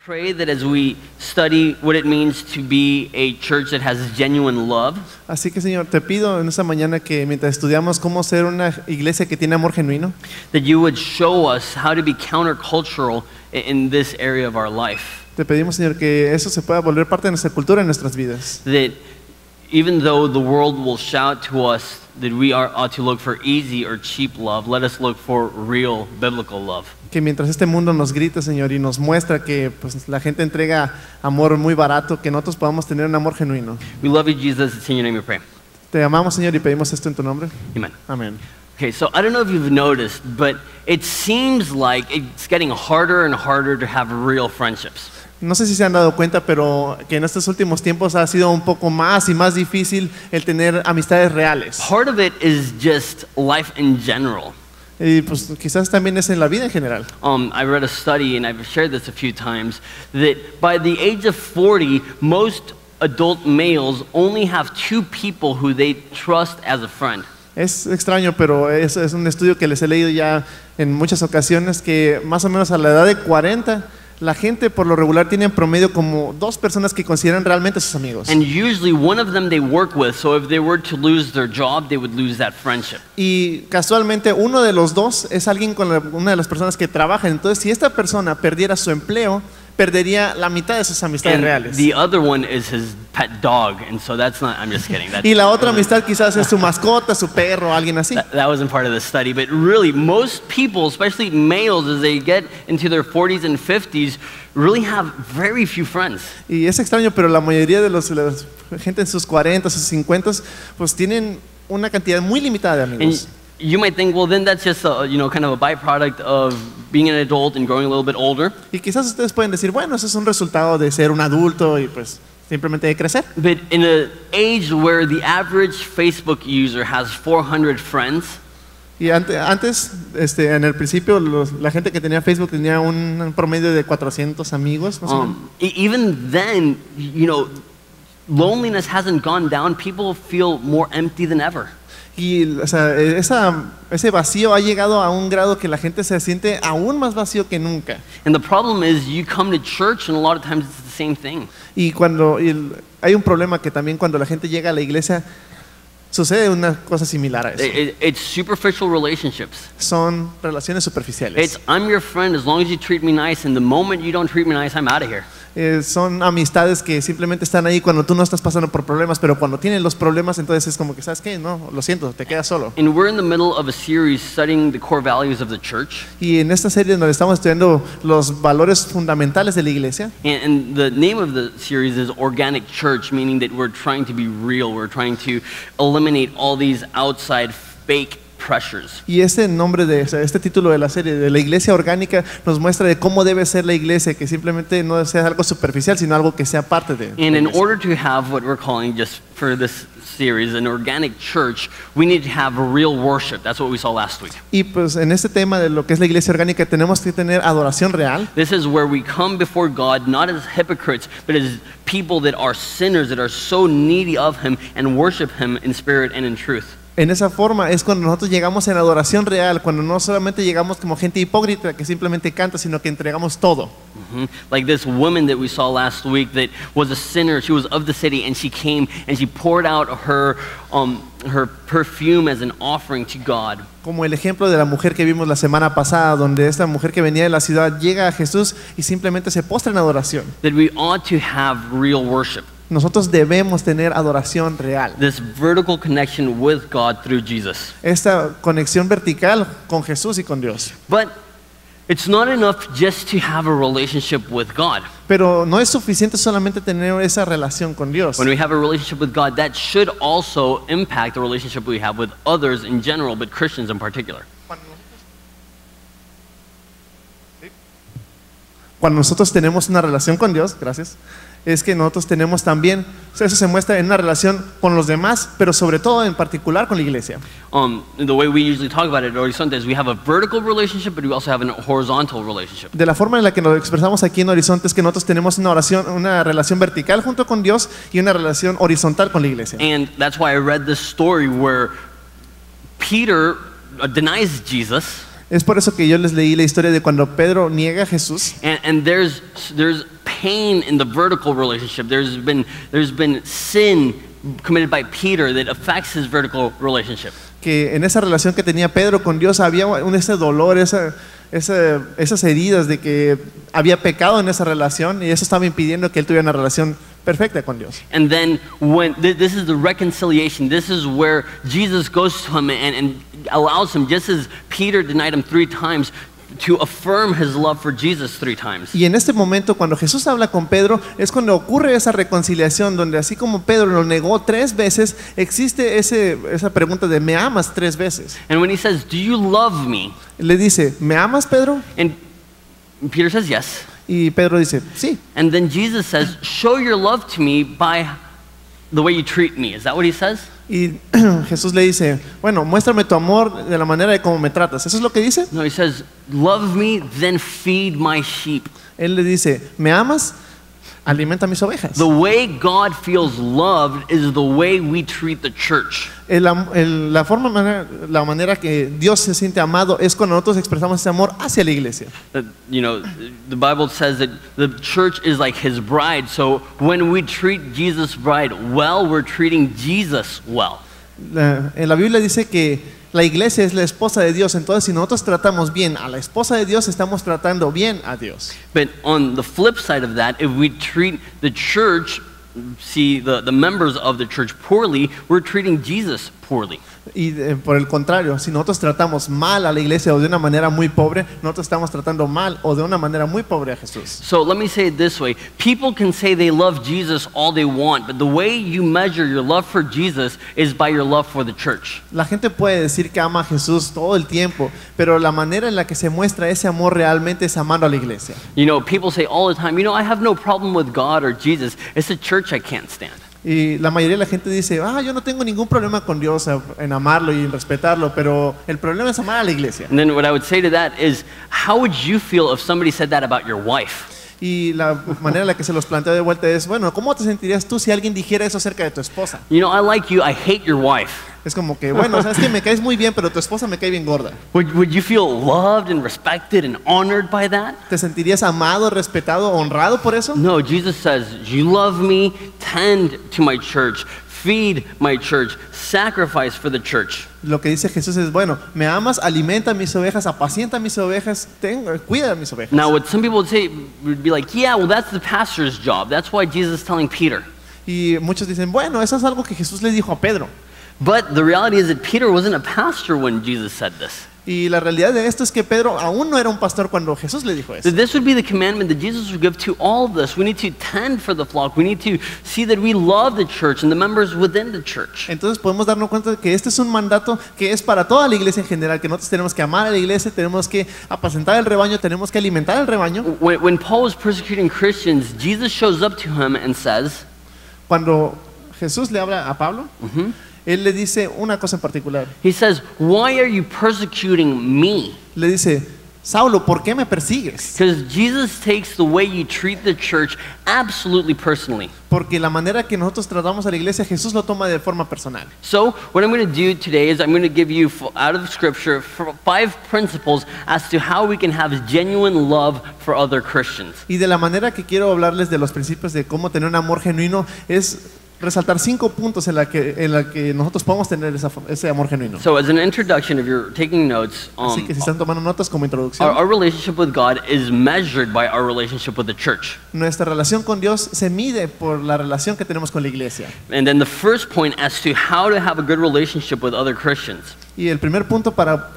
Pray that as we study what it means to be a church that has genuine love, Así que Señor, te pido en esta mañana que mientras estudiamos cómo ser una iglesia que tiene amor genuino, that you would show us how to be countercultural in this area of our life. te pedimos Señor que eso se pueda volver parte de nuestra cultura en nuestras vidas. That even though the world will shout to us that we ought to look for easy or cheap love, let us look for real biblical love. Que mientras este mundo nos grita Señor y nos muestra que pues, la gente entrega amor muy barato, que nosotros podamos tener un amor genuino. We love you, Jesus. It's in your name we pray. Te amamos Señor y pedimos esto en tu nombre. Amen. Amén. Okay, so I don't know if you've noticed, but it seems like it's getting harder and harder to have real friendships. No sé si se han dado cuenta, pero que en estos últimos tiempos ha sido un poco más y más difícil el tener amistades reales. Part of it is just life in general. Y pues quizás también es en la vida en general. I read a study, and I've shared this a few times, that by the age of 40, most adult males only have 2 people who they trust as a friend. Es extraño, pero es un estudio que les he leído ya en muchas ocasiones que más o menos a la edad de 40, la gente por lo regular tiene en promedio como 2 personas que consideran realmente sus amigos. And usually one of them they work with, so if they were to lose their job, they would lose that friendship. Y casualmente uno de los 2 es alguien con una de las personas que trabajan. Entonces, si esta persona perdiera su empleo, perdería la mitad de sus amistades And reales. the other one is his pet dog, and so that's not, I'm just kidding. Y la otra amistad quizás es su mascota, su perro, alguien así. That wasn't part of the study, but really most people, especially males, as they get into their 40s and 50s, really have very few friends. Y es extraño, pero la mayoría de la gente en sus 40, sus 50, pues tienen una cantidad muy limitada de And amigos. you might think, well, then that's just a, kind of a byproduct of being an adult and growing a little bit older. Y quizás ustedes pueden decir, bueno, eso es un resultado de ser un adulto y pues simplemente de crecer. But in an age where the average Facebook user has 400 friends, Y antes, en el principio, la gente que tenía Facebook tenía un promedio de 400 amigos. Más o menos. even then, loneliness hasn't gone down. People feel more empty than ever. Y o sea, ese vacío ha llegado a un grado que la gente se siente aún más vacío que nunca. And the problem is you come to church and a lot of times it's the same thing. Y hay un problema que también cuando la gente llega a la iglesia sucede una cosa similar a eso. It's superficial relationships. Son relaciones superficiales. It's I'm your friend as long as you treat me nice, and the moment you don't treat me nice, I'm out of here. Son amistades que simplemente están ahí cuando tú no estás pasando por problemas, pero cuando tienen los problemas, entonces es como que, ¿sabes qué? No, lo siento, te quedas solo. And we're in the middle of a series studying the core values of the church. Y en esta serie donde estamos estudiando los valores fundamentales de la iglesia, And the name of the series is Organic Church, meaning that we're trying to be real. We're trying to eliminate all these outside fake pressures. y este título de la serie de la iglesia orgánica nos muestra de cómo debe ser la iglesia, que simplemente no sea algo superficial, sino algo que sea parte de la And in iglesia. order to have what we're calling, just for this series, an organic church, we need to have real worship. That's what we saw last week. Y pues en este tema de lo que es la iglesia orgánica tenemos que tener adoración real. This is where we come before God not as hypocrites, but as people that are sinners, that are so needy of Him, and worship Him in spirit and in truth. En esa forma es cuando nosotros llegamos en adoración real, cuando no solamente llegamos como gente hipócrita que simplemente canta, sino que entregamos todo. Like this woman that we saw last week that was a sinner. She was of the city, and she came and she poured out her perfume as an offering to God. Como el ejemplo de la mujer que vimos la semana pasada, donde esta mujer que venía de la ciudad llega a Jesús y simplemente se postra en adoración. That we ought to have real worship. Nosotros debemos tener adoración real. This vertical connection with God through Jesus. Esta conexión vertical con Jesús y con Dios. But it's not enough just to have a relationship with God. Pero no es suficiente solamente tener esa relación con Dios. When we have a relationship with God, that should also impact the relationship we have with others in general, but Christians in particular. Cuando nosotros tenemos una relación con Dios, gracias, es que nosotros tenemos también, o sea, eso se muestra en una relación con los demás, pero sobre todo en particular con la iglesia. The way we usually talk about it at Horizonte is we have a vertical relationship, but we also have a horizontal relationship. De la forma en la que nos expresamos aquí en Horizonte es que nosotros tenemos una relación vertical junto con Dios y una relación horizontal con la iglesia. And that's why I read this story where Peter denies Jesus. Es por eso que yo les leí la historia de cuando Pedro niega a Jesús. And there's pain in the vertical relationship. There's been sin committed by Peter that affects his vertical relationship. Que en esa relación que tenía Pedro con Dios había ese dolor, esas heridas de que había pecado en esa relación y eso estaba impidiendo que él tuviera una relación perfecta con Dios. And then when this is the reconciliation, this is where Jesus goes to him and allows him, just as Peter denied him 3 times, to affirm his love for Jesus 3 times. Y en este momento cuando Jesús habla con Pedro es cuando ocurre esa reconciliación donde así como Pedro lo negó 3 veces, existe esa pregunta de ¿me amas 3 veces? And when he says, "Do you love me?" Le dice, ¿me amas, Pedro? And Peter says, "Yes." Y Pedro dice, sí. And then Jesus says, "Show your love to me by the way you treat me." Is that what he says? Y Jesús le dice, bueno, muéstrame tu amor de la manera de cómo me tratas. ¿Eso es lo que dice? No, he says, "Love me, then feed my sheep." Él le dice, ¿me amas? Alimenta mis ovejas. The way God feels loved is the way we treat the church. La manera que Dios se siente amado es cuando nosotros expresamos ese amor hacia la iglesia. You know, the Bible says that the church is like his bride. So when we treat Jesus' bride well, we're treating Jesus well. En la Biblia dice que la iglesia es la esposa de Dios. Entonces, si nosotros tratamos bien a la esposa de Dios, estamos tratando bien a Dios. But on the flip side of that, if we treat the church, the members of the church poorly, we're treating Jesus poorly. Y por el contrario, si nosotros tratamos mal a la iglesia o de una manera muy pobre, nosotros estamos tratando mal o de una manera muy pobre a Jesús. So let me say it this way. People can say they love Jesus all they want, but the way you measure your love for Jesus is by your love for the church. La gente puede decir que ama a Jesús todo el tiempo, pero la manera en la que se muestra ese amor realmente es amando a la iglesia. You know, people say all the time, you know, I have no problem with God or Jesus. It's the church I can't stand. Y la mayoría de la gente dice, yo no tengo ningún problema con Dios en amarlo y en respetarlo, pero el problema es amar a la iglesia. And then what I would say to that is, how would you feel if somebody said that about your wife? Y la manera en la que se los planteo de vuelta es, bueno, ¿cómo te sentirías tú si alguien dijera eso acerca de tu esposa? You know, I like you, I hate your wife. Es como que, bueno, sabes que me caes muy bien, pero tu esposa me cae bien gorda. Would you feel loved and respected and honored by that? ¿Te sentirías amado, respetado, honrado por eso? No, Jesus says, you love me, tend to my church, feed my church, sacrifice for the church. Lo que dice Jesús es, bueno, me amas, alimenta mis ovejas, apacienta mis ovejas, cuida de mis ovejas. Now, what some people would say would be like, yeah, well, that's the pastor's job. That's why Jesus is telling Peter. Y muchos dicen, bueno, eso es algo que Jesús le dijo a Pedro. But the reality is that Peter wasn't a pastor when Jesus said this. Y la realidad de esto es que Pedro aún no era un pastor cuando Jesús le dijo eso. That this would be the commandment that Jesus would give to all of us. We need to tend for the flock. We need to see that we love the church and the members within the church. Entonces podemos darnos cuenta de que este es un mandato que es para toda la iglesia en general, que nosotros tenemos que amar a la iglesia, tenemos que apacentar el rebaño, tenemos que alimentar el rebaño. When Paul was persecuting Christians, Jesus shows up to him and says, cuando Jesús le habla a Pablo, él le dice una cosa en particular. He says, "Why are you persecuting me?" Le dice, Saulo, ¿por qué me persigues? Because Jesus takes the way you treat the church absolutely personally. Porque la manera que nosotros tratamos a la iglesia, Jesús lo toma de forma personal. So, what I'm going to do today is I'm going to give you, out of Scripture, 5 principles as to how we can have genuine love for other Christians. Y de la manera que quiero hablarles de los principios de cómo tener un amor genuino es resaltar 5 puntos en la que nosotros podemos tener ese amor genuino. So, as an introduction, if you're taking notes, Así que si están tomando notas como introducción, our relationship with God is measured by our relationship with the church. Nuestra relación con Dios se mide por la relación que tenemos con la iglesia. And then the first point as to how to have a good relationship with other Christians. Y el primer punto para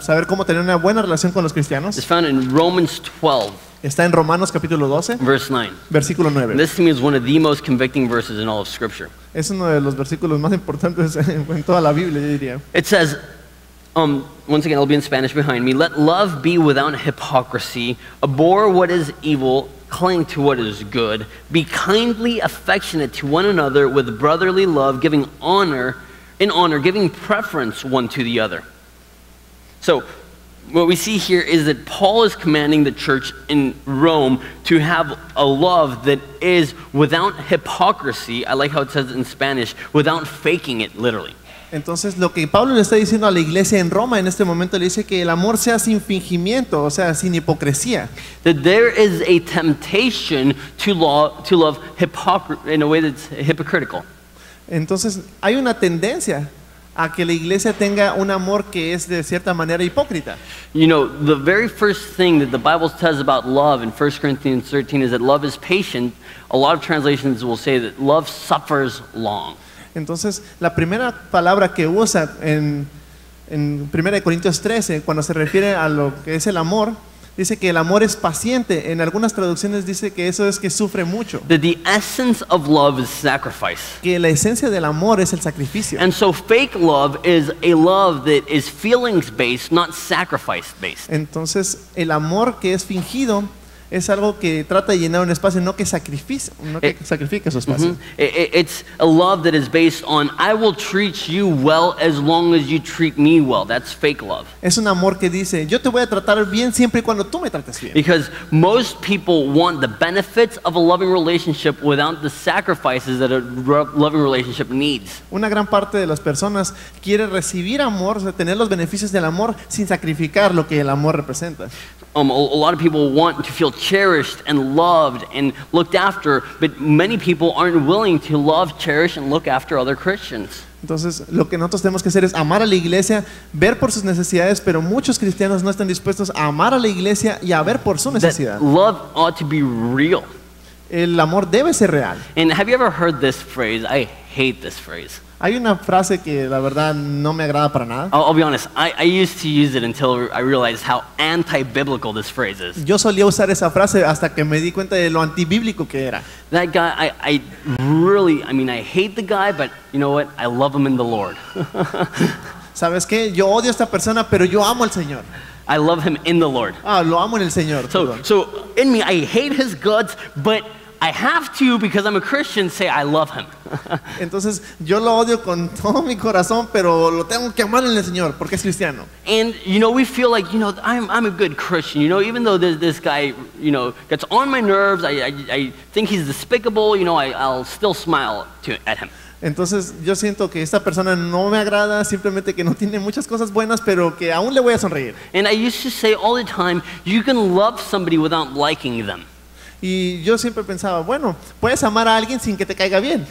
saber cómo tener una buena relación con los cristianos is found in Romans 12. Está en Romanos capítulo 12, verse 9. Versículo 9. This to me is one of the most convicting verses in all of Scripture. Es uno de los versículos más importantes en toda la Biblia, yo diría. It says, once again, it'll be in Spanish behind me. Let love be without hypocrisy. Abhor what is evil. Cling to what is good. Be kindly affectionate to one another with brotherly love, giving honor, giving preference one to the other. So, what we see here is that Paul is commanding the church in Rome to have a love that is without hypocrisy. I like how it says in Spanish, without faking it, literally. Entonces, lo que Pablo le está diciendo a la iglesia en Roma en este momento, le dice que el amor sea sin fingimiento, o sea, sin hipocresía. That there is a temptation to love in a way that's hypocritical. Entonces, hay una tendencia a que la iglesia tenga un amor que es de cierta manera hipócrita. You know, the very first thing that the Bible says about love in 1 Corinthians 13 is that love is patient. A lot of translations will say that love suffers long. Entonces, la primera palabra que usa en 1 Corintios 13, cuando se refiere a lo que es el amor, dice que el amor es paciente. En algunas traducciones dice que eso es que sufre mucho. That the essence of love is sacrifice. Que la esencia del amor es el sacrificio. And so fake love is a love that is feelings based, not sacrifice based. Entonces, el amor que es fingido es algo que trata de llenar un espacio, no que sacrifique su espacio. It's a love that is based on I will treat you well as long as you treat me well. That's fake love. Es un amor que dice, yo te voy a tratar bien siempre y cuando tú me trates bien. Because most people want the benefits of a loving relationship without the sacrifices that a loving relationship needs. Una gran parte de las personas quiere recibir amor, o sea, tener los beneficios del amor sin sacrificar lo que el amor representa. A lot of people want to feel cherished and loved and looked after, but many people aren't willing to love, cherish, and look after other Christians. Entonces, lo que nosotros tenemos que hacer es amar a la iglesia, ver por sus necesidades, pero muchos cristianos no están dispuestos a amar a la iglesia y a ver por su necesidad. That love ought to be real. El amor debe ser real. And have you ever heard this phrase? I hate this phrase. Hay una frase que la verdad no me agrada para nada. I'll be honest, I used to use it until I realized how anti-biblical this phrase is. Yo solía usar esa frase hasta que me di cuenta de lo antibíblico que era. That guy, I really, I mean, I hate the guy, but you know what? I love him in the Lord. ¿Sabes qué? Yo odio a esta persona, pero yo amo al Señor. I love him in the Lord. Lo amo en el Señor. So in me, I hate his guts, but I have to, because I'm a Christian, say I love him. Entonces, yo lo odio con todo mi corazón, pero lo tengo que amar en el Señor, porque es cristiano. And, you know, we feel like, you know, I'm a good Christian, you know, even though this guy, you know, gets on my nerves, I think he's despicable, you know, I'll still smile at him. Entonces, yo siento que esta persona no me agrada, simplemente que no tiene muchas cosas buenas, pero que aún le voy a sonreír. And I used to say all the time, you can love somebody without liking them. Y yo siempre pensaba, bueno, puedes amar a alguien sin que te caiga bien.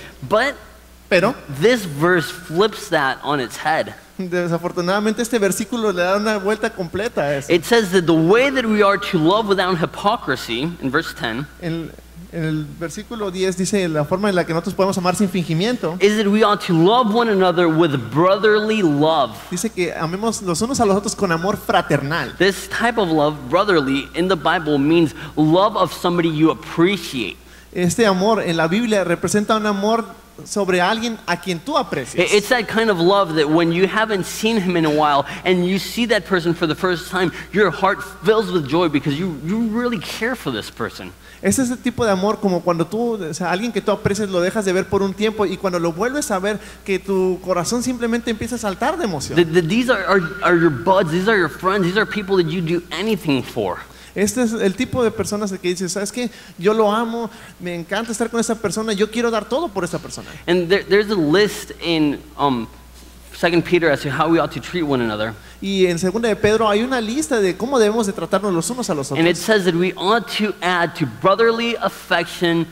Pero this verse flips that on its head. Desafortunadamente este versículo le da una vuelta completa a eso. It says that the way that we are to love without hypocrisy, in verse 10, en el versículo 10 dice la forma en la que nosotros podemos amar sin fingimiento. Is that we ought to love one another with brotherly love. Dice que amemos los unos a los otros con amor fraternal. This type of love, brotherly, in the Bible means love of somebody you appreciate. Este amor en la Biblia representa un amor sobre alguien a quien tú aprecias. It's that kind of love that when you haven't seen him in a while and you see that person for the first time, your heart fills with joy because you really care for this person. Es ese tipo de amor como cuando tú, o sea, alguien que tú aprecias lo dejas de ver por un tiempo y cuando lo vuelves a ver que tu corazón simplemente empieza a saltar de emoción. These are your buds, these are your friends, these are people that you do anything for. Este es el tipo de personas que dices, ¿sabes qué? Yo lo amo, me encanta estar con esa persona, yo quiero dar todo por esa persona. And there's a list in 2 Peter as to how we ought to treat one another. Y en 2 de Pedro hay una lista de cómo debemos de tratarnos los unos a los otros. And it says that we ought to add to brotherly affection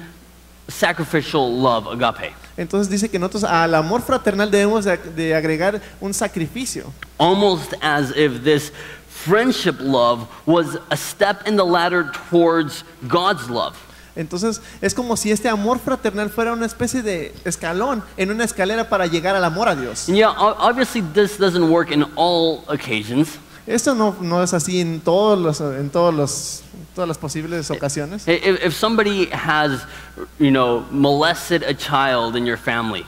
sacrificial love, agape. Entonces dice que nosotros al amor fraternal debemos de agregar un sacrificio. Almost as if this friendship love was a step in the ladder towards God's love. Entonces es como si este amor fraternal fuera una especie de escalón en una escalera para llegar al amor a Dios. And yeah, obviously this doesn't work in all occasions. Esto no es así en todas las posibles ocasiones. If somebody has, you know, molested a child in your family.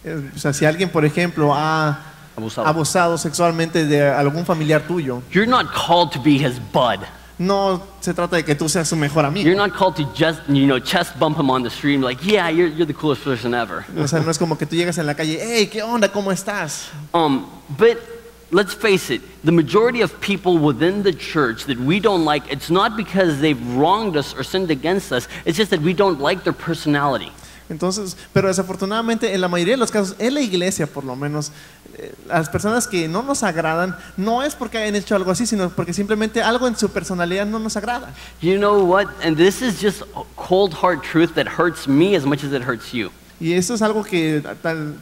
O sea, si alguien, por ejemplo, ha abusado sexualmente de algún familiar tuyo. You're not called to be his bud. No se trata de que tú seas su mejor amigo. You're not called to just, you know, chest bump him on the street and be like, yeah, you're the coolest person ever. O sea, no es como que tú llegas en la calle, hey, ¿qué onda? ¿Cómo estás? But let's face it, the majority of people within the church that we don't like, it's not because they've wronged us or sinned against us, it's just that we don't like their personality. Entonces, pero desafortunadamente en la mayoría de los casos, en la iglesia por lo menos, las personas que no nos agradan no es porque hayan hecho algo así, sino porque simplemente algo en su personalidad no nos agrada. You know what? And this is just cold hard truth that hurts me as much as it hurts you. Y eso es algo que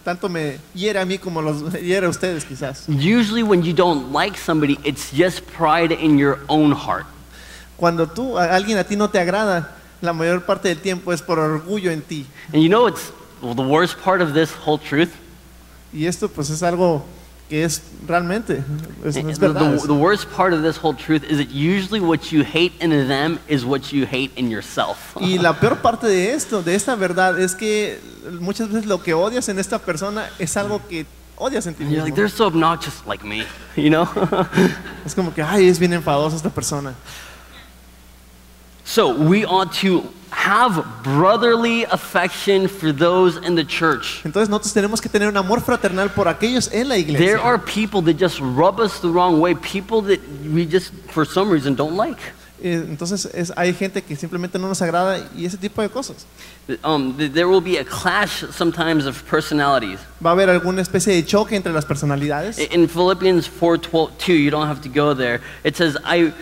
tanto me hiere a mí como los hiere a ustedes quizás. Usually when you don't like somebody, it's just pride in your own heart. Cuando alguien a ti no te agrada, la mayor parte del tiempo es por orgullo en ti. And you know what's the worst part of this whole truth? Y esto pues es algo que es realmente, es The verdad. worst part of this whole truth is that usually what you hate in them is what you hate in yourself. Y la peor parte de esto, de esta verdad, es que muchas veces lo que odias en esta persona es algo que odias en ti And you're mismo. like, they're so obnoxious like me, you know? Es como que, ay, es bien enfadosa esta persona. So we ought to have brotherly affection for those in the church. Entonces nosotros tenemos que tener un amor fraternal por aquellos en la There iglesia. are people that just rub us the wrong way, people that we just, for some reason, don't like. Entonces hay gente que simplemente no nos agrada y ese tipo de cosas. There will be a clash sometimes of personalities. Va a haber alguna especie de choque entre las personalidades. In Philippians 4:2, you don't have to go there. It says, I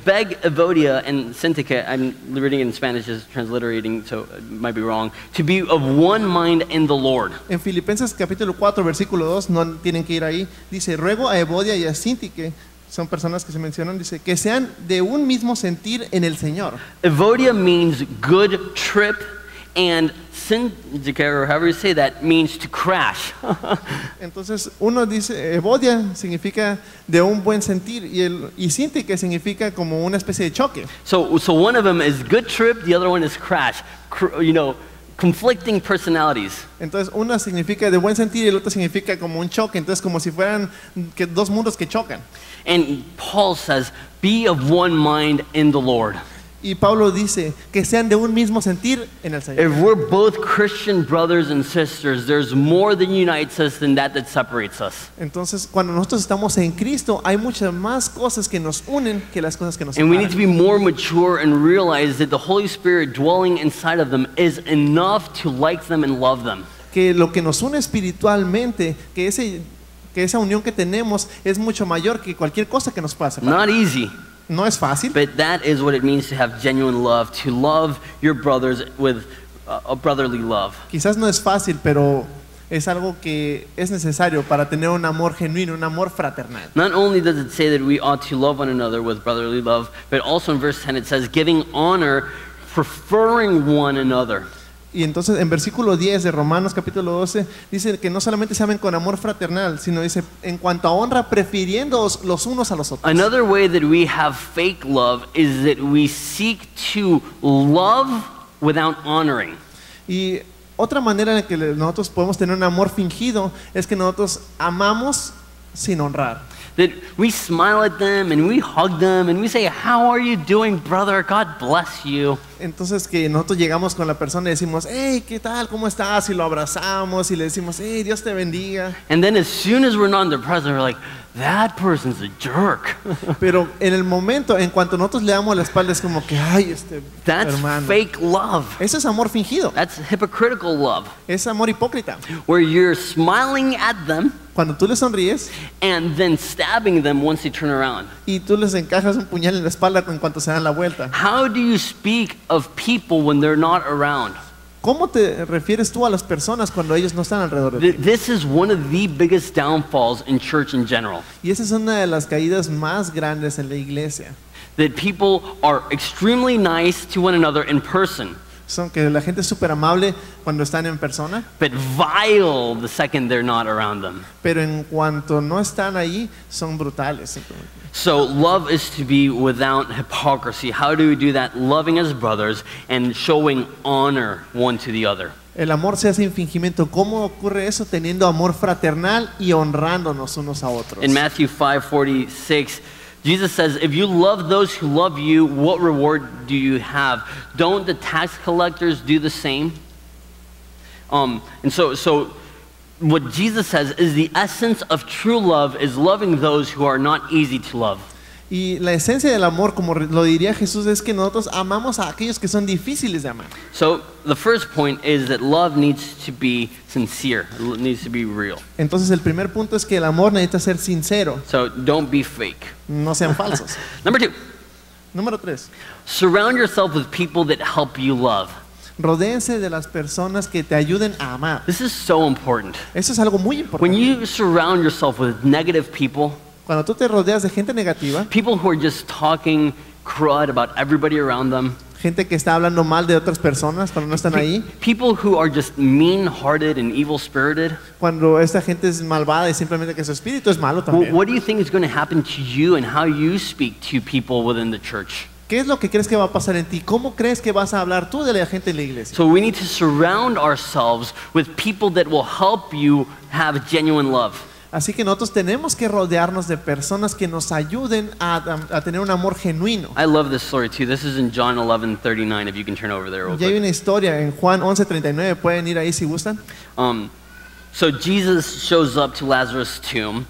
beg Evodia and Syntyche, I'm reading it in Spanish, just transliterating, so it might be wrong, to be of one mind in the Lord. En Filipenses capítulo 4, versículo 2, no tienen que ir ahí, dice, ruego a Evodia y a Syntyche, son personas que se mencionan, dice, que sean de un mismo sentir en el Señor. Evodia means good trip, and Syntyche, or however you say that, means to crash. Entonces uno dice, Evodia significa de un buen sentir y Syntyche significa como una especie de choque. So one of them is good trip, the other one is crash. Conflicting personalities. Entonces una significa de buen sentir y el otro significa como un choque, entonces como si fueran dos mundos que chocan. And Paul says, be of one mind in the Lord. Y Pablo dice que sean de un mismo sentir en el Señor. If we're both Christian brothers and sisters, there's more that unites us than that separates us. Entonces, cuando nosotros estamos en Cristo, hay muchas más cosas que nos unen que las cosas que nos And we need to separan. be more mature and realize that the Holy Spirit dwelling inside of them is enough to like them and love them. Que lo que nos une espiritualmente, que esa unión que tenemos es mucho mayor que cualquier cosa que nos pase. Not easy, No es fácil, but that is what it means to have genuine love, to love your brothers with a brotherly love. quizás no es fácil, pero es algo que es necesario para tener un amor genuino, un amor fraternal. Not only does it say that we ought to love one another with brotherly love, but also in verse 10 it says giving honor, preferring one another. Y entonces en versículo 10 de Romanos capítulo 12 dice que no solamente se amen con amor fraternal, sino dice en cuanto a honra prefiriéndoos los unos a los otros. Another way that we have fake love is that we seek to love without honoring. Y otra manera en la que nosotros podemos tener un amor fingido es que nosotros amamos sin honrar. That we smile at them and we hug them and we say, how are you doing, brother? God bless you. Entonces que nosotros llegamos con la persona y decimos, hey, ¿qué tal? ¿Cómo estás? Y lo abrazamos y le decimos, hey, Dios te bendiga. And then as soon as we're not in their presence, we're like, that person's a jerk. Pero en el momento, en cuanto nosotros le damos la espalda, es como que, ay, That's hermano. fake love. Eso es amor fingido, That's hypocritical love, es amor hipócrita. where you're smiling at them Cuando tú les sonríes and then stabbing them once they turn around. y tú les encajas un puñal en la espalda en cuanto se dan la vuelta. How do you speak of people when they're not around? ¿Cómo te refieres tú a las personas cuando ellos no están alrededor de ti? This is one of the biggest downfalls in church in general. Y esa es una de las caídas más grandes en la iglesia. That people are extremely nice to one another in person, Son que la gente es súper amable cuando están en persona, but vile the second they're not around them. pero en cuanto no están ahí, son brutales. Simplemente. So love is to be without hypocrisy. How do we do that? Loving as brothers and showing honor one to the other. El amor se hace sin fingimiento. ¿Cómo ocurre eso? Teniendo amor fraternal y honrándonos unos a otros. In Matthew 5:46, Jesus says, if you love those who love you, what reward do you have? Don't the tax collectors do the same? And so what Jesus says is the essence of true love is loving those who are not easy to love. Y la esencia del amor, como lo diría Jesús, es que nosotros amamos a aquellos que son difíciles de amar. So the first point is that love needs to be sincere. It needs to be real. Entonces el primer punto es que el amor necesita ser sincero, So don't be fake. no sean falsos. Number 2, Número 3, surround yourself with people that help you love. rodéense de las personas que te ayuden a amar. This is so important. Eso es algo muy When importante. you surround yourself with negative people, Cuando tú te rodeas de gente negativa, people who are just talking crud about everybody around them, gente que está hablando mal de otras personas cuando no están ahí, people who are just mean-hearted and evil-spirited, cuando esta gente es malvada y simplemente que su espíritu es malo también. what do you think is going to happen to you and how you speak to people within the church? ¿Qué es lo que crees que va a pasar en ti? ¿Cómo crees que vas a hablar tú de la gente en la iglesia? So we need to surround ourselves with people that will help you have genuine love. Así que nosotros tenemos que rodearnos de personas que nos ayuden a tener un amor genuino. I love this story too. This is in John 11:39. If you can turn over there real Ya hay quick. una historia en Juan 11:39, pueden ir ahí si gustan. So Jesus shows up to Lazarus' tomb,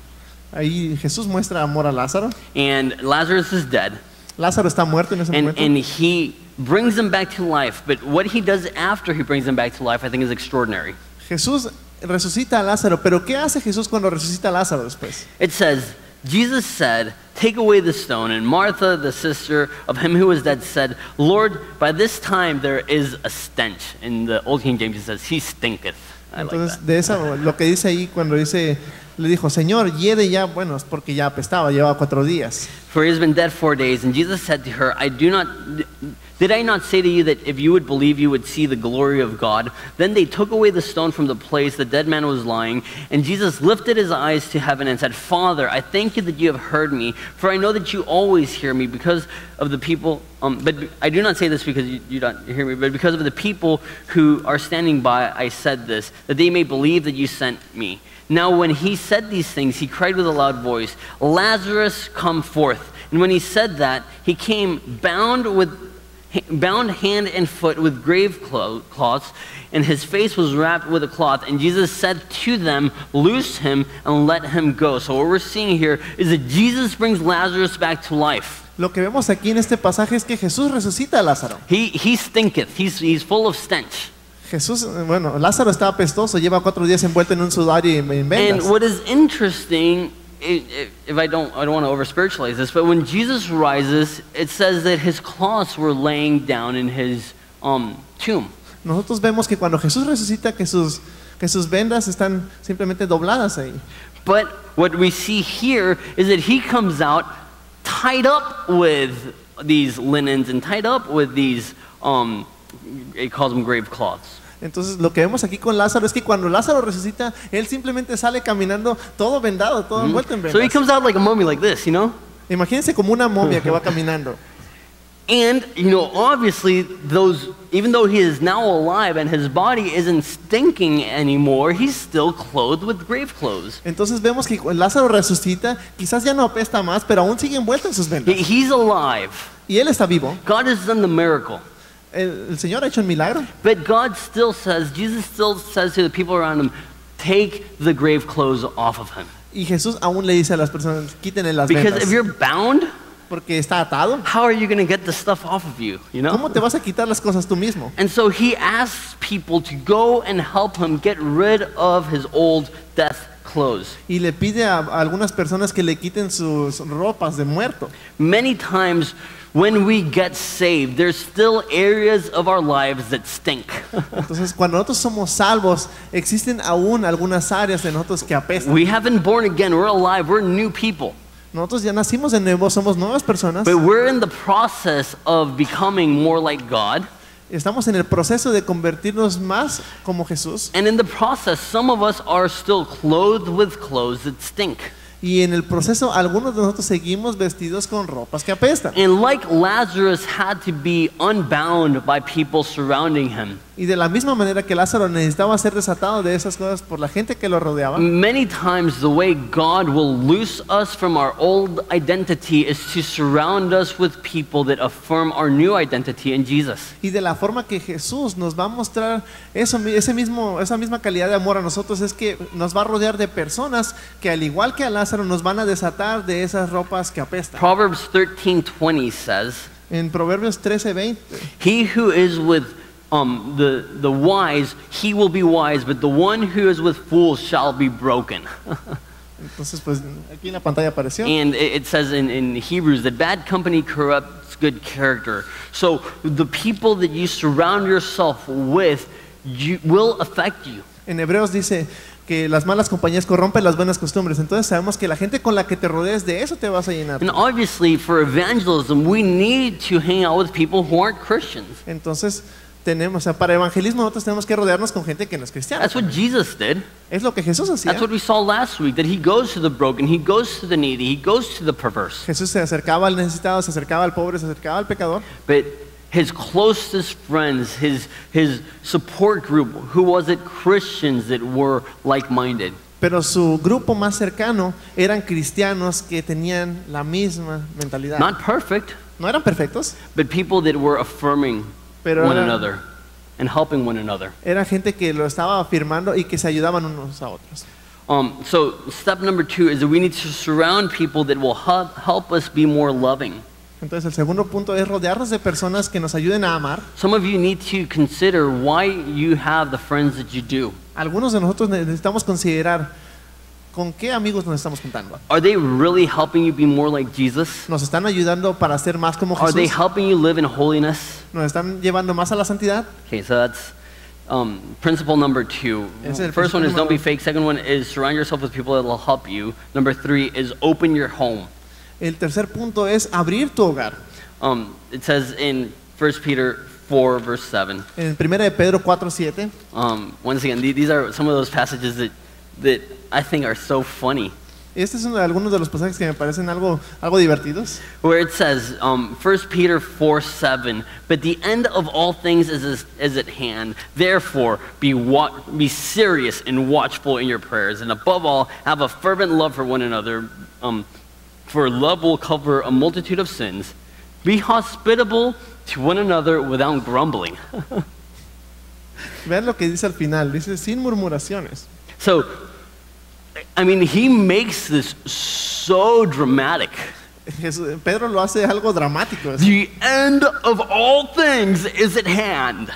Ahí Jesús muestra amor a Lázaro. and Lazarus is dead, Lázaro está muerto en ese momento. and he brings him back to life. But what he does after he brings him back to life, I think, is extraordinary. Jesús resucita a Lázaro, pero ¿qué hace Jesús cuando resucita a Lázaro después? It says, Jesus said, "Take away the stone." And Martha, the sister of him who was dead, said, "Lord, by this time there is a stench." In the Old King James, it says, "He stinketh." I like Entonces, that. de eso, lo que dice ahí cuando dice, le dijo, Señor, hiede ya, bueno, es porque ya apestaba, llevaba 4 días. For he has been dead 4 days. And Jesus said to her, Did I not say to you that if you would believe, you would see the glory of God? Then they took away the stone from the place the dead man was lying. And Jesus lifted his eyes to heaven and said, Father, I thank you that you have heard me, for I know that you always hear me because of the people. But I do not say this because you don't hear me, but because of the people who are standing by, I said this, that they may believe that you sent me. Now when he said these things, he cried with a loud voice, Lazarus, come forth. And when he said that, he came bound hand and foot with grave cloths, and his face was wrapped with a cloth. And Jesus said to them, Loose him and let him go. So what we're seeing here is that Jesus brings Lazarus back to life. Lo que vemos aquí en este pasaje es que Jesús resucita a Lázaro. He stinketh. He's full of stench. Jesús, bueno, Lázaro está apestoso, lleva 4 días envuelto en un sudario y en And vendas. what is interesting, if I don't want to over spiritualize this, but when Jesus rises, it says that his cloths were laying down in his tomb. Nosotros vemos que cuando Jesús resucita, que sus vendas están simplemente dobladas ahí. But what we see here is that he comes out tied up with these linens and tied up with these, it calls them grave cloths. Entonces lo que vemos aquí con Lázaro es que cuando Lázaro resucita, él simplemente sale caminando todo vendado, todo envuelto en So he vendas. comes out like a mummy like this, you know? Imagínense como una momia que va caminando. And, obviously, even though he is now alive and his body isn't stinking anymore, he's still clothed with grave clothes. Entonces vemos que cuando Lázaro resucita, quizás ya no apesta más, pero aún sigue envuelto en sus vendas. He's alive. Y él está vivo. God has done the miracle. El Señor ha hecho un milagro. But Jesus still says to the people around him, take the grave clothes off of him. Y Jesús aún le dice a las personas, quítenle las Because vendas. if you're bound, Porque está atado. how are you going to get the stuff off of you, ¿Cómo te vas a quitar las cosas tú mismo? And so he asks people to go and help him get rid of his old death clothes. Y le pide a algunas personas que le quiten sus ropas de muerto. Many times when we get saved, there's still areas of our lives that stink. Entonces, cuando nosotros somos salvos, existen aún algunas áreas de nosotros que apestan. We haven't born again, we're alive, we're new people. Nosotros ya nacimos de nuevo, somos nuevas personas. But we're in the process of becoming more like God. Estamos en el proceso de convertirnos más como Jesús. And in the process, some of us are still clothed with clothes that stink. Y en el proceso, algunos de nosotros seguimos vestidos con ropas que apestan. And like Lazarus had to be unbound by people surrounding him, Y de la misma manera que Lázaro necesitaba ser desatado de esas cosas por la gente que lo rodeaba, Many times, the way God will loose us from our old identity is to surround us with people that affirm our new identity in Jesus. y de la forma que Jesús nos va a mostrar esa misma calidad de amor a nosotros es que nos va a rodear de personas que al igual que a Lázaro nos van a desatar de esas ropas que apestan. Proverbs 13:20 says, En Proverbios 13:20, "He who is with the wise, he will be wise, but the one who is with fools shall be broken." entonces pues aquí en la pantalla apareció. And it says in Hebrews that bad company corrupts good character. So the people that you surround yourself with will affect you. En Hebreos dice que las malas compañías corrompen las buenas costumbres. Entonces sabemos que la gente con la que te rodees de eso te vas a llenar. And obviously, for evangelism, we need to hang out with people who aren't Christians. Entonces tenemos, o sea, para evangelismo nosotros tenemos que rodearnos con gente que no es cristiana. That's what Jesus did. Es lo que Jesús hacía. That's what we saw last week, that he goes to the broken, he goes to the needy, he goes to the perverse. Jesús se acercaba al necesitado, se acercaba al pobre, se acercaba al pecador. But his closest friends, his support group, who was it? Christians that were like-minded. Pero su grupo más cercano eran cristianos que tenían la misma mentalidad. Not perfect, No eran perfectos, but people that were affirming pero one eran, another and helping one another. era gente que lo estaba afirmando y que se ayudaban unos a otros. So step number 2 is that we need to surround people that will help us be more loving. Entonces el segundo punto es rodearnos de personas que nos ayuden a amar. Some of you need to consider why you have the friends that you do. Algunos de nosotros necesitamos considerar con qué amigos nos estamos juntando. Are they really helping you be more like Jesus? ¿Nos están ayudando para ser más como Are they Jesús? helping you live in holiness? ¿Nos están llevando más a la santidad? Okay, so that's principle number 2. Ese es el First one is principio don't be número fake. Second one is surround yourself with people that will help you. Number 3 is open your home. El tercer punto es abrir tu hogar. It says in 1 Peter 4 verse 7. En 1 de Pedro 4:7, Once again, these are some of those passages that I think are so funny. este es algunos de los pasajes que me parecen algo divertidos. Where it says, 1 Peter 4:7, but the end of all things is at hand. Therefore, be serious and watchful in your prayers, and above all, have a fervent love for one another. For love will cover a multitude of sins. Be hospitable to one another without grumbling. Vean lo que dice al final, dice sin murmuraciones. So, I mean, he makes this so dramatic. Pedro lo hace algo dramático. The end of all things is at hand.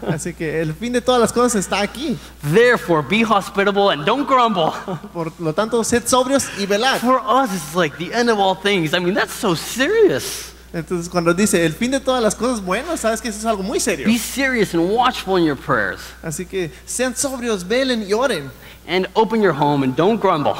Así que el fin de todas las cosas está aquí. Therefore, be hospitable and don't grumble. Por lo tanto, sed sobrios y velad. For us, it's like the end of all things. I mean, that's so serious. Entonces, cuando dice el fin de todas las cosas, bueno, sabes que eso es algo muy serio. Be serious and watchful in your prayers. Así que sean sobrios, velen y oren. And open your home and don't grumble.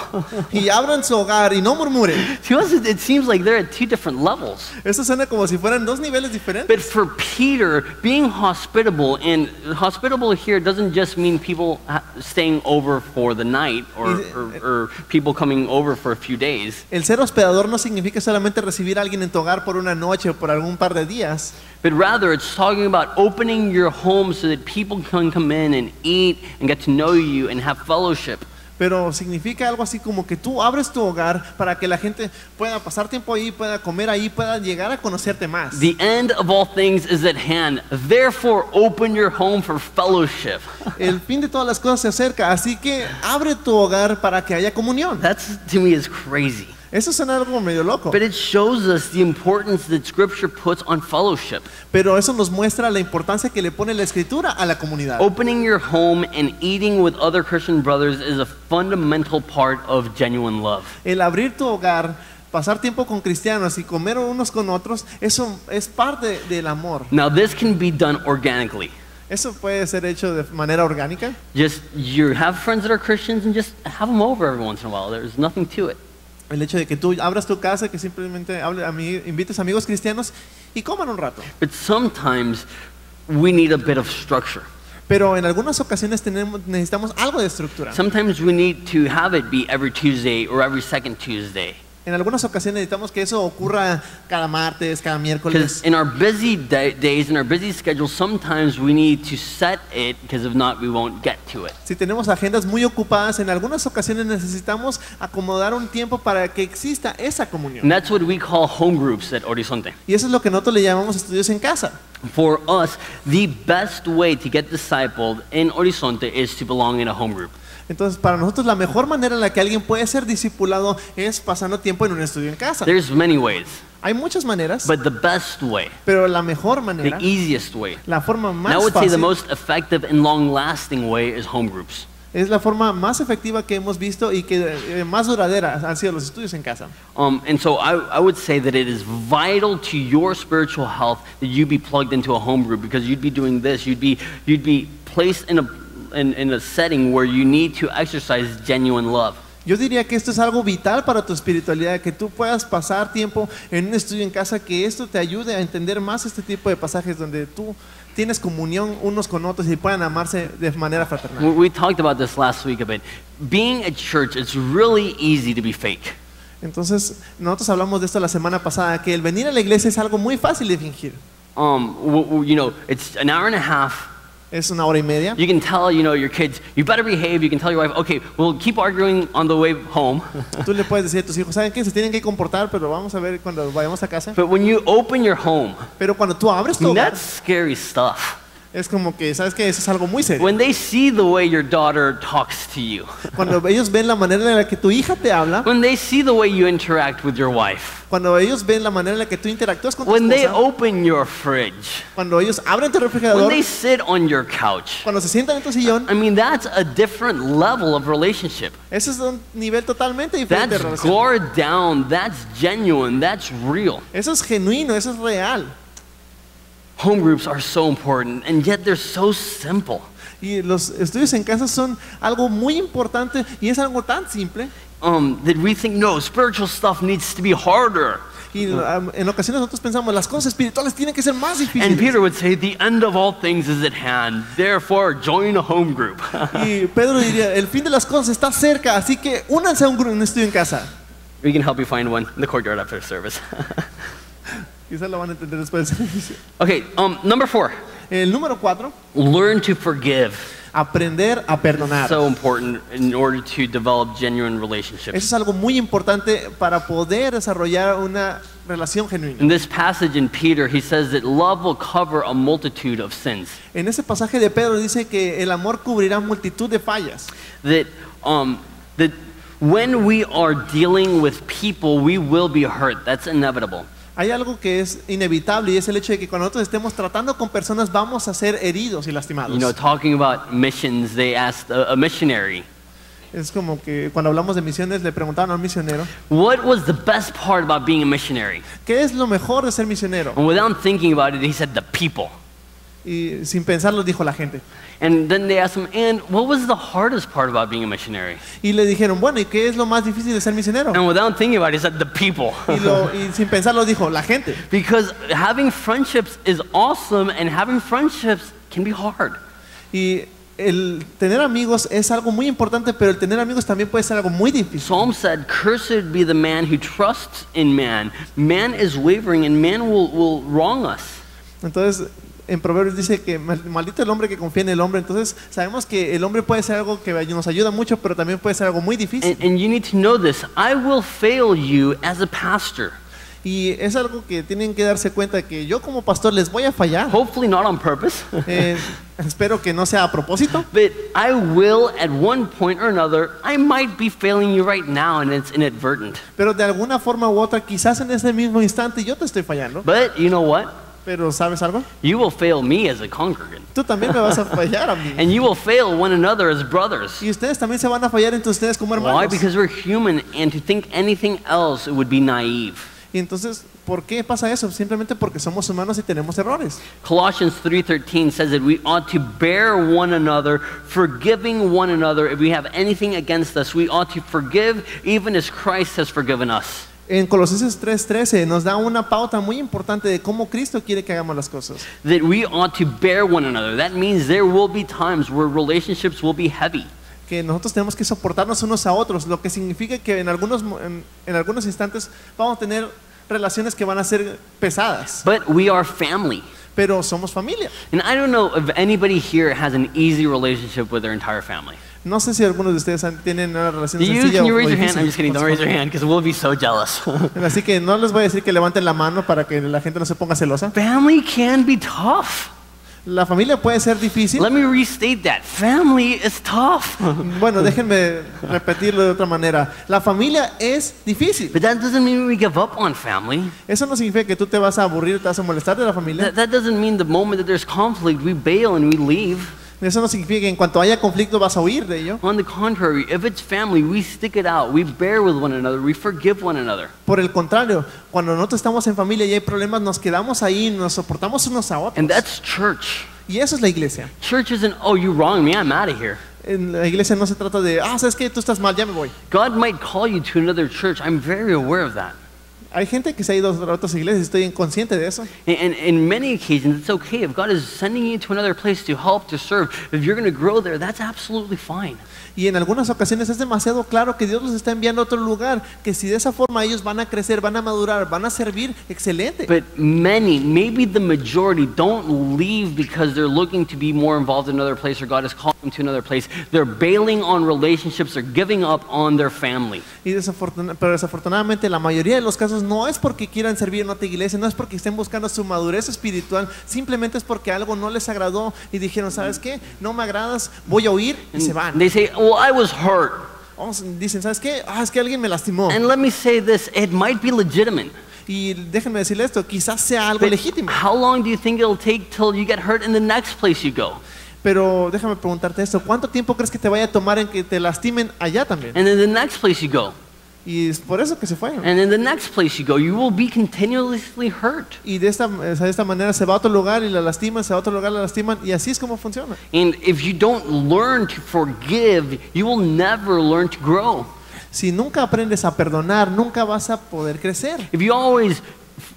Y abran su hogar y no murmuren. To us, it seems like they're at two different levels. Eso suena como si fueran dos niveles diferentes. But for Peter, being hospitable, and hospitable here doesn't just mean people staying over for the night or people coming over for a few days. El ser hospedador no significa solamente recibir a alguien en tu hogar por una noche o por algún par de días. But rather, it's talking about opening your home so that people can come in and eat and get to know you and have fellowship. Pero significa algo así como que tú abres tu hogar para que la gente pueda pasar tiempo ahí, pueda comer ahí, pueda llegar a conocerte más. The end of all things is at hand. Therefore, open your home for fellowship. El fin de todas las cosas se acerca, así que abre tu hogar para que haya comunión. That's, to me, is crazy. Eso suena algo medio loco, But it shows us the importance that Scripture puts on fellowship. pero eso nos muestra la importancia que le pone la escritura a la comunidad. Opening your home and eating with other Christian brothers is a fundamental part of genuine love. El abrir tu hogar, pasar tiempo con cristianos y comer unos con otros, eso es parte del amor. Now, this can be done organically. Eso puede ser hecho de manera orgánica. Just you have friends that are Christians and just have them over every once in a while. There's nothing to it. El hecho de que tú abras tu casa, que simplemente invites amigos cristianos y coman un rato. But sometimes we need a bit of structure. Pero en algunas ocasiones necesitamos algo de estructura. Sometimes we need to have it be every Tuesday or every second Tuesday. En algunas ocasiones necesitamos que eso ocurra cada martes, cada Because miércoles. in our busy days, in our busy schedule, sometimes we need to set it, because if not, we won't get to it. Si tenemos agendas muy ocupadas, en algunas ocasiones necesitamos acomodar un tiempo para que exista esa And comunión. that's what we call home groups at Horizonte. Y eso es lo que nosotros le llamamos estudios en casa. For us, the best way to get discipled in Horizonte is to belong in a home group. Entonces, para nosotros la mejor manera en la que alguien puede ser discipulado es pasando tiempo en un estudio en casa. There's many ways, Hay muchas maneras, but the best way, pero la mejor the manera, easiest way, la forma and I más would say the fácil, most effective and long-lasting way is home groups. es la forma más efectiva que hemos visto y que más duradera han sido los estudios en casa. And so I would say that it is vital to your spiritual health that you be plugged into a home group, because you'd be doing this, you'd be placed in a setting where you need to exercise genuine love. Yo diría que esto es algo vital para tu espiritualidad, que tú puedas pasar tiempo en un estudio en casa, que esto te ayude a entender más este tipo de pasajes donde tú tienes comunión unos con otros y puedan amarse de manera fraternal. We talked about this last week a bit. Being at church, it's really easy to be fake. Entonces, nosotros hablamos de esto la semana pasada, que el venir a la iglesia es algo muy fácil de fingir. It's an hour and a half. Es 1 hora y media. You can tell, your kids, you better behave. You can tell your wife, okay, we'll keep arguing on the way home. Tú le puedes decir a tus hijos, ¿saben qué? Se tienen que comportar, pero vamos a ver cuando vayamos a casa. But when you open your home, Pero cuando tú abres tu hogar, that's scary stuff. es como que, ¿sabes qué? Eso es algo muy serio. When they see the way your daughter talks to you, Cuando ellos ven la manera en la que tu hija te habla, when they see the way you interact with your wife, cuando ellos ven la manera en la que tú interactúas con tu when they esposa, open your fridge, cuando ellos abren tu when refrigerador, they sit on your couch, cuando se sientan en tu sillón, I mean, that's a different level of relationship. ese es un nivel totalmente diferente de That's relación. guard down, that's genuine, that's real. Eso es genuino, eso es real. Home groups are so important, and yet they're so simple. Y los estudios en casa son algo muy importante y es algo tan simple. That we think, no, spiritual stuff needs to be harder. Y en ocasiones nosotros pensamos, las cosas espirituales tienen que ser más And difíciles. Peter would say, the end of all things is at hand. Therefore, join a home group. Y Pedro diría, el fin de las cosas está cerca, así que únanse a un estudio en casa. We can help you find one in the courtyard after service. Quizás lo van a entender después del servicio. Okay, number 4, El número 4, learn to forgive. aprender a perdonar. So important in order to develop genuine relationships. Eso es algo muy importante para poder desarrollar una relación genuina. In this passage in Peter, he says that love will cover a multitude of sins. En ese pasaje de Pedro dice que el amor cubrirá multitud de fallas. That when we are dealing with people, we will be hurt. That's inevitable. Hay algo que es inevitable y es el hecho de que cuando nosotros estemos tratando con personas vamos a ser heridos y lastimados. Talking about missions, they asked a missionary, Es como que cuando hablamos de misiones le preguntaban a un misionero, what was the best part about being a missionary? ¿qué es lo mejor de ser misionero? And without thinking about it, he said the people. Y sin pensarlo dijo la gente. And then they asked him, and what was the hardest part about being a missionary? Y le dijeron, bueno, ¿y qué es lo más difícil de ser misionero? And without thinking about it, he said the people. Y sin pensarlo dijo, la gente. Because having friendships is awesome, and having friendships can be hard. Y el tener amigos es algo muy importante, pero el tener amigos también puede ser algo muy difícil. Psalm said, cursed be the man who trusts in man. Man is wavering, and man will wrong us. Entonces, en Proverbios dice que maldito el hombre que confía en el hombre. Entonces, sabemos que el hombre puede ser algo que nos ayuda mucho, pero también puede ser algo muy difícil. And you need to know this. I will fail you as a pastor. Y es algo que tienen que darse cuenta que yo como pastor les voy a fallar. Hopefully not on purpose. Espero que no sea a propósito. But I will, at one point or another, I might be failing you right now, and it's inadvertent. Pero de alguna forma u otra, quizás en ese mismo instante yo te estoy fallando. But you know what? Pero ¿sabes algo? You will fail me as a congregant. Tú también me vas a fallar a mí. And you will fail one another as brothers. Y ustedes también se van a fallar entre ustedes como Why? hermanos. Because we're human, and to think anything else would be naive. Y entonces, ¿por qué pasa eso? Simplemente porque somos humanos y tenemos errores. Colossians 3:13 says that we ought to bear one another, forgiving one another. If we have anything against us, we ought to forgive even as Christ has forgiven us. En Colosenses 3:13 nos da una pauta muy importante de cómo Cristo quiere que hagamos las cosas. That we ought to bear one another. That means there will be times where relationships will be heavy. que nosotros tenemos que soportarnos unos a otros, lo que significa que en algunos instantes vamos a tener relaciones que van a ser pesadas, But we are family. pero somos familia. And I don't know if anybody here has an easy relationship with their entire family. No sé si algunos de ustedes tienen una relación Do you? sencilla Can you o raise your hand? difícil I'm just kidding. con Don't su raise your hand because we'll be so jealous. familia. Así que no les voy a decir que levanten la mano para que la gente no se ponga celosa. Family can be tough. La familia puede ser difícil. Let me restate that. Family is tough. Bueno, déjenme repetirlo de otra manera. La familia es difícil. But that doesn't mean we give up on family. Eso no significa que tú te vas a aburrir, te vas a molestar de la familia. That doesn't mean the moment that there's conflict, we bail and we leave. Eso no significa que en cuanto haya conflicto vas a huir de ello. On the contrary, if it's family, we stick it out. We bear with one another. We forgive one another. Por el contrario, cuando nosotros estamos en familia y hay problemas, nos quedamos ahí, nos soportamos unos a otros. And that's church. Y eso es la iglesia. Church isn't, oh, you wronged me, I'm out of here. En la iglesia no se trata de, ¿sabes qué? Tú estás mal, ya me voy. God might call you to another church. I'm very aware of that. Hay gente que se ha ido a otras iglesias, estoy consciente de eso. And in many occasions, it's okay. If God is sending you to another place to help, to serve, if you're going to grow there, that's absolutely fine. Y en algunas ocasiones es demasiado claro que Dios los está enviando a otro lugar, que si de esa forma ellos van a crecer, van a madurar, van a servir, excelente. But many, maybe the majority, don't leave because they're looking to be more involved in another place or God has called them to another place. They're bailing on relationships, they're giving up on their family. Pero desafortunadamente la mayoría de los casos no es porque quieran servir en otra iglesia, no es porque estén buscando su madurez espiritual, simplemente es porque algo no les agradó y dijeron, ¿sabes qué? No me agradas, voy a huir y se van. They say, well, I was hurt. Dicen, ¿sabes qué? Es que alguien me lastimó. And let me say this, it might be legitimate. Y déjenme decirle esto, quizás sea algo But legítimo. how long do you think it'll take till you get hurt in the next place you go? Pero déjame preguntarte esto, ¿cuánto tiempo crees que te vaya a tomar en que te lastimen allá también? And in the next place you go. Y es por eso que se fueron. And in the next place you go, you will be continuously hurt. Y de esta manera se va a otro lugar y la lastiman, se va a otro lugar, la lastiman, y así es como funciona. And if you don't learn to forgive, you will never learn to grow. Si nunca aprendes a perdonar, nunca vas a poder crecer. If you always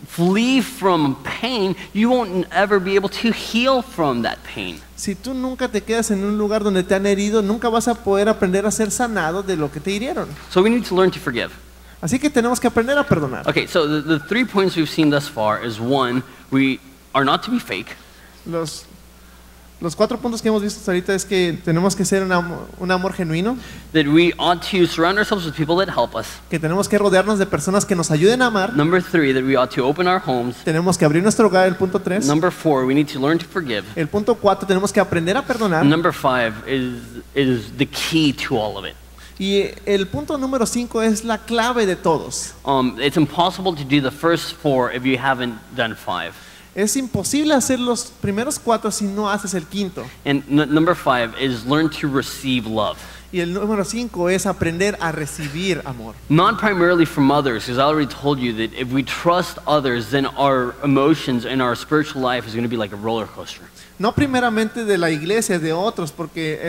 flee from pain, you won't ever be able to heal from that pain. Si tú nunca te quedas en un lugar donde te han herido, nunca vas a poder aprender a ser sanado de lo que te hirieron. So we need to learn to forgive. Así que tenemos que aprender a perdonar. Okay, so the 3 points we've seen thus far is one, we are not to be fake. Los 4 puntos que hemos visto hasta ahorita es que tenemos que ser un amor genuino, That we ought to surround ourselves with people that help us. que tenemos que rodearnos de personas que nos ayuden a amar, Number 3, that we ought to open our homes. tenemos que abrir nuestro hogar, el punto 3. Number 4, we need to learn to forgive. El punto 4, tenemos que aprender a perdonar. Number 5 is the key to all of it. Y el punto número 5 es la clave de todos. It's impossible to do the first 4 if you haven't done 5. Es imposible hacer los primeros 4 si no haces el quinto. And number 5 is learn to receive love. Y el número 5 es aprender a recibir amor. Not primarily from others, because I already told you that if we trust others, then our emotions and our spiritual life is going to be like a roller coaster. No primeramente de la iglesia, de otros, porque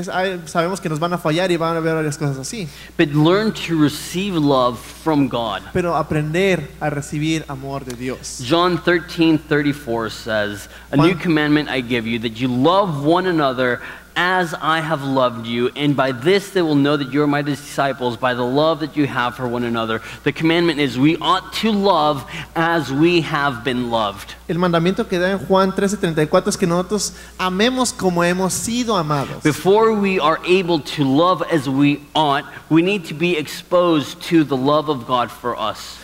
sabemos que nos van a fallar y van a haber varias cosas así. But learn to receive love from God. Pero aprender a recibir amor de Dios. John 13:34 says, "A new commandment I give you, that you love one another as I have loved you, and by this they will know that you are my disciples, by the love that you have for one another." The commandment is we ought to love as we have been loved. El mandamiento que da en Juan 13:34 es que nosotros amemos como hemos sido amados. Before we are able to love as we ought, we need to be exposed to the love of God for us.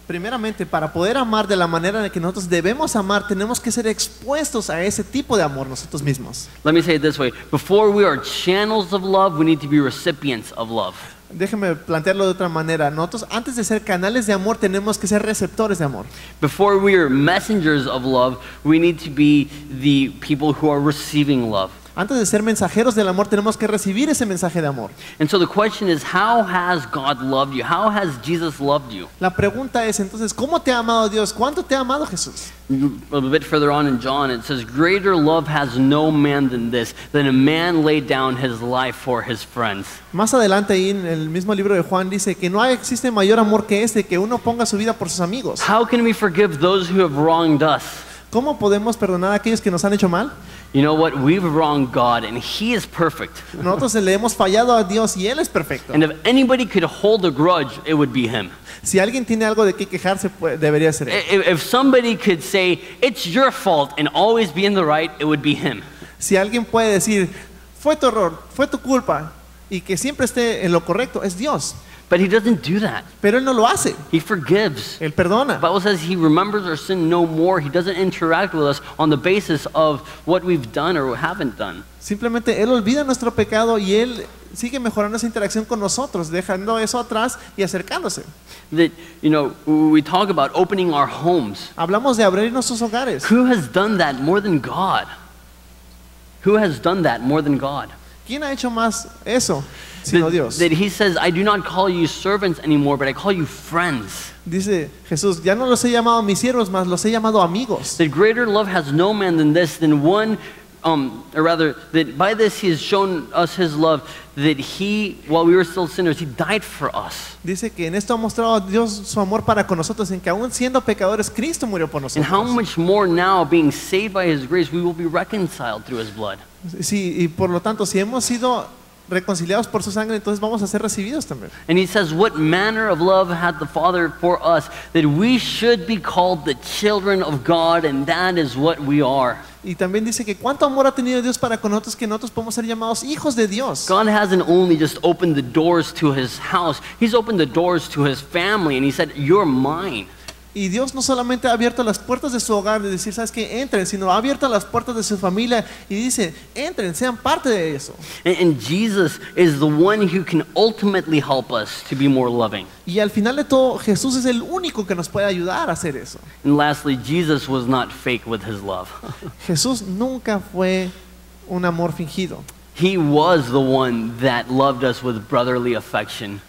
Primeramente, para poder amar de la manera en que nosotros debemos amar, tenemos que ser expuestos a ese tipo de amor nosotros mismos. Let me say it this way. Before we are channels of love, we need to be recipients of love. Déjeme plantearlo de otra manera. Nosotros, antes de ser canales de amor, tenemos que ser receptores de amor. Before we are messengers of love, we need to be the people who are receiving love. Antes de ser mensajeros del amor, tenemos que recibir ese mensaje de amor. And so the question is, how has God loved you? How has Jesus loved you? La pregunta es entonces, ¿cómo te ha amado Dios? ¿Cuánto te ha amado Jesús? A bit further on in John, it says, "Greater love has no man than this, than a man laid down his life for his friends." Más adelante ahí en el mismo libro de Juan dice que no existe mayor amor que este, que uno ponga su vida por sus amigos. How can we forgive those who have wronged us? ¿Cómo podemos perdonar a aquellos que nos han hecho mal? You know what? We've wronged God, and He is perfect. Nosotros le hemos fallado a Dios y Él es perfecto. And if anybody could hold a grudge, it would be Him. Si alguien tiene algo de qué quejarse, debería ser Él. If somebody could say, it's your fault, and always be in the right, it would be Him. Si alguien puede decir, fue tu error, fue tu culpa, y que siempre esté en lo correcto, es Dios. But He doesn't do that. Pero Él no lo hace. He forgives. Él perdona. The Bible says He remembers our sin no more. He doesn't interact with us on the basis of what we've done or haven't done. Simplemente Él olvida nuestro pecado y Él sigue mejorando esa interacción con nosotros, dejando eso atrás y acercándose. That, you know, we talk about opening our homes. Hablamos de abrir nuestros hogares. Who has done that more than God? Who has done that more than God? ¿Quién ha hecho más eso sino Dios? That He says, I do not call you servants anymore, but I call you friends. Dice Jesús, ya no los he llamado mis siervos, más los he llamado amigos. That greater love has no man than this, than one, or rather, that by this He has shown us His love, that He, while we were still sinners, He died for us. Dice que en esto ha mostrado Dios su amor para con nosotros, en que aún siendo pecadores, Cristo murió por And how nosotros. much more now, being saved by His grace, we will be reconciled through His blood. Sí, y por lo tanto, si hemos sido reconciliados por su sangre, entonces vamos a ser recibidos también. And He says, what manner of love had the Father for us, that we should be called the children of God, and that is what we are. Y también dice que cuánto amor ha tenido Dios para con nosotros, que nosotros podemos ser llamados hijos de Dios. God hasn't only just opened the doors to His house, He's opened the doors to His family, and He said, you're mine. Y Dios no solamente ha abierto las puertas de su hogar de decir, sabes que entren, sino ha abierto las puertas de su familia y dice, entren, sean parte de eso. And Jesus is the one who can ultimately help us to be more loving. Y al final de todo, Jesús es el único que nos puede ayudar a hacer eso. And lastly, Jesus was not fake with His love. Jesús nunca fue un amor fingido. He was the one that loved us with brotherly affection.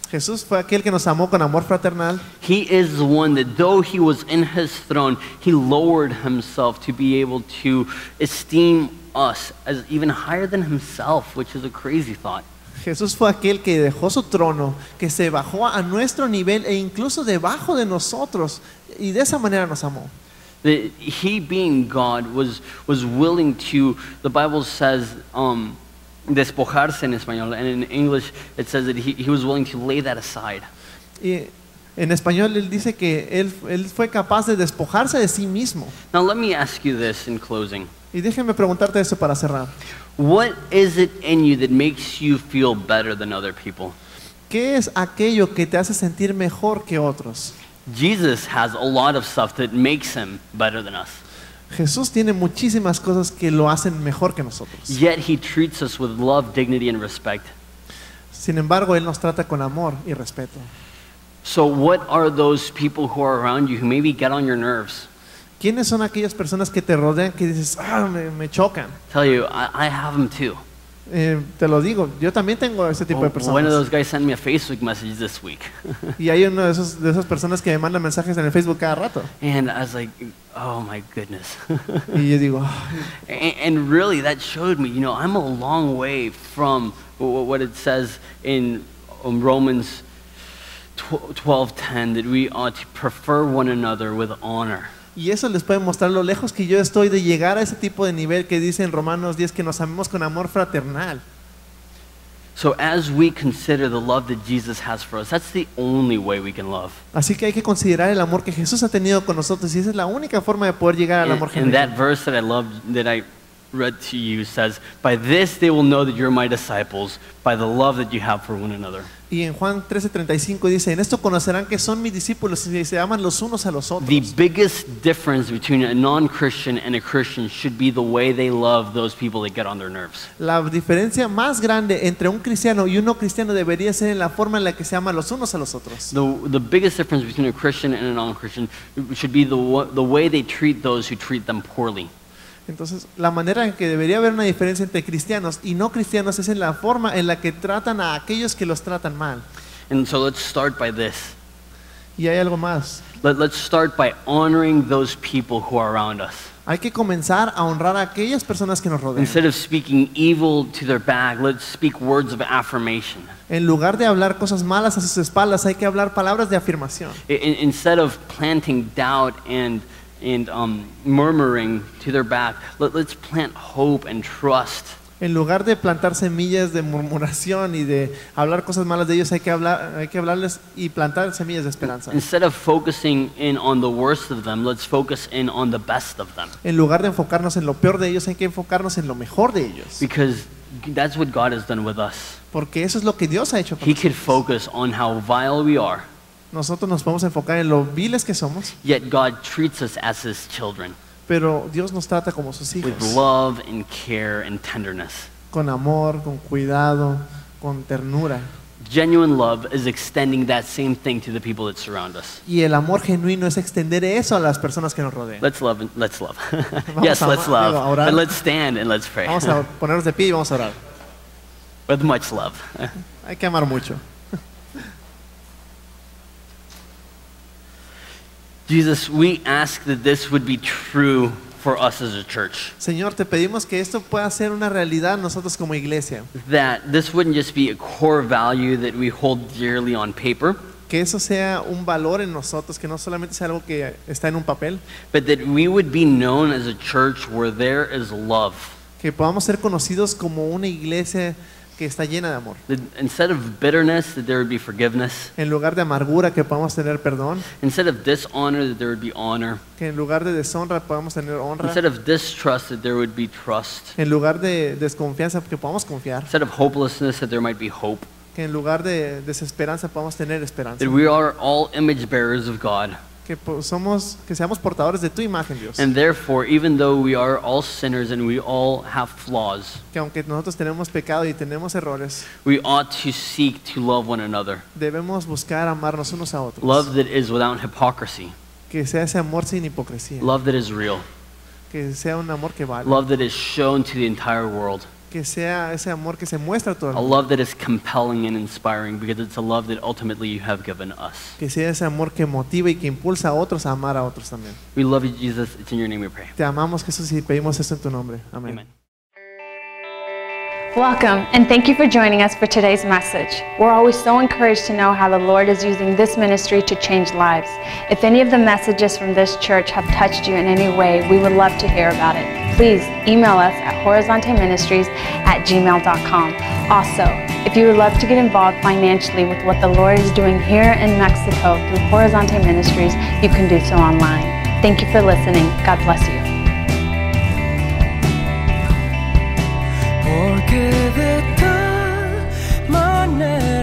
Jesús fue aquel que nos amó con amor fraternal. He is the one that though He was in His throne, He lowered Himself to be able to esteem us as even higher than Himself, which is a crazy thought. Jesús fue aquel que dejó su trono, que se bajó a nuestro nivel e incluso debajo de nosotros, y de esa manera nos amó. That He being God was willing to, the Bible says, despojarse en español, and in English it says that he was willing to lay that aside. Y en español él dice que él fue capaz de despojarse de sí mismo. Now let me ask you this in closing. Y déjeme preguntarte eso para cerrar. What is it in you that makes you feel better than other people? ¿Qué es aquello que te hace sentir mejor que otros? Jesus has a lot of stuff that makes Him better than us. Jesús tiene muchísimas cosas que lo hacen mejor que nosotros. Yet He treats us with love, dignity, and respect. Sin embargo, Él nos trata con amor y respeto. So what are those people who are around you who maybe get on your nerves? ¿Quiénes son aquellas personas que te rodean que dices, me chocan? Tell you, I have them too. Te lo digo, yo también tengo ese tipo de One of personas. those guys sent me a Facebook message this week. Y hay uno de esas personas que me mandan mensajes en el Facebook cada rato. And I was like, oh my goodness. Y yo digo, "Ay". And really that showed me, you know, I'm a long way from what it says in Romans 12:10, that we ought to prefer one another with honor. Y eso les puede mostrar lo lejos que yo estoy de llegar a ese tipo de nivel que dice en Romanos 10 que nos amemos con amor fraternal. So as we consider the love that Jesus has for us, that's the only way we can love. Así que hay que considerar el amor que Jesús ha tenido con nosotros y esa es la única forma de poder llegar al amor And genuino. that verse that I loved, that I read to you, says, by this they will know that you're my disciples, by the love that you have for one another. Y en Juan 13:35 dice, en esto conocerán que son mis discípulos si se aman los unos a los otros. The biggest difference between a non-Christian and a Christian should be the way they love those people that get on their nerves. La diferencia más grande entre un cristiano y un no cristiano debería ser en la forma en la que se aman los unos a los otros. The biggest difference between a Christian and a non-Christian should be the way they treat those who treat them poorly. Entonces, la manera en que debería haber una diferencia entre cristianos y no cristianos es en la forma en la que tratan a aquellos que los tratan mal. And so let's start by this. Y hay algo más. Let's start by honoring those people who are around us. Hay que comenzar a honrar a aquellas personas que nos rodean. Instead of speaking evil to their back, let's speak words of affirmation. En lugar de hablar cosas malas a sus espaldas, hay que hablar palabras de afirmación. Instead of planting doubt and and murmuring to their back, let's plant hope and trust. En lugar de plantar semillas de murmuración y de hablar cosas malas de ellos, hay que hablarles y plantar semillas de esperanza. Instead of focusing in on the worst of them, let's focus in on the best of them. En lugar de enfocarnos en lo peor de ellos, hay que enfocarnos en lo mejor de ellos. Because that's what God has done with us. Porque eso es lo que Dios ha hecho con He could nosotros. focus on how vile we are, Nosotros nos podemos enfocar en lo viles que somos, yet God treats us as His children pero Dios nos trata como sus with hijos, love and care and tenderness. con amor, con cuidado, con ternura. Genuine love is extending that same thing to the people that surround us. Y el amor genuino es extender eso a las personas que nos rodean. Let's love and let's love. Vamos Yes, a let's amar, love. a orar. But let's stand and let's pray. Vamos a ponernos de pie y vamos a orar. With much love. Hay que amar mucho. Jesus, we ask that this would be true for us as a church. Señor, te pedimos que esto pueda ser una realidad nosotros como iglesia. That this wouldn't just be a core value that we hold dearly on paper, Que eso sea un valor en nosotros, que no solamente sea algo que está en un papel, but that we would be known as a church where there is love. que podamos ser conocidos como una iglesia que está llena de amor. That instead of bitterness, that there would be forgiveness. En lugar de amargura, que podamos tener perdón. Instead of dishonor, that there would be honor. Que en lugar de deshonra, podamos tener honra. Instead of distrust, that there would be trust. En lugar de desconfianza, que podamos confiar. Instead of hopelessness, that there might be hope. Que en lugar de desesperanza, podamos tener esperanza. That we are all image bearers of God. Que seamos portadores de tu imagen, Dios. And therefore, even though we are all sinners and we all have flaws, Que aunque nosotros tenemos pecado y tenemos errores, we ought to seek to love one another. debemos buscar amarnos unos a otros. Love that is without hypocrisy. Que sea ese amor sin hipocresía. Love that is real. Que sea un amor que vale. Love that is shown to the entire world. Que sea ese amor que se muestra a todo el A mundo. love that is compelling and inspiring because it's a love that ultimately you have given us. Que sea ese amor que motiva y que impulsa a otros a amar a otros también. We love you, Jesus. It's in your name we pray. Te amamos, Jesús, y pedimos esto en tu nombre. Amén. Amen. Welcome, and thank you for joining us for today's message. We're always so encouraged to know how the Lord is using this ministry to change lives. If any of the messages from this church have touched you in any way, we would love to hear about it. Please email us at horizonteministries@gmail.com. Also, if you would love to get involved financially with what the Lord is doing here in Mexico through Horizonte Ministries, you can do so online. Thank you for listening. God bless you. Porque de tal manera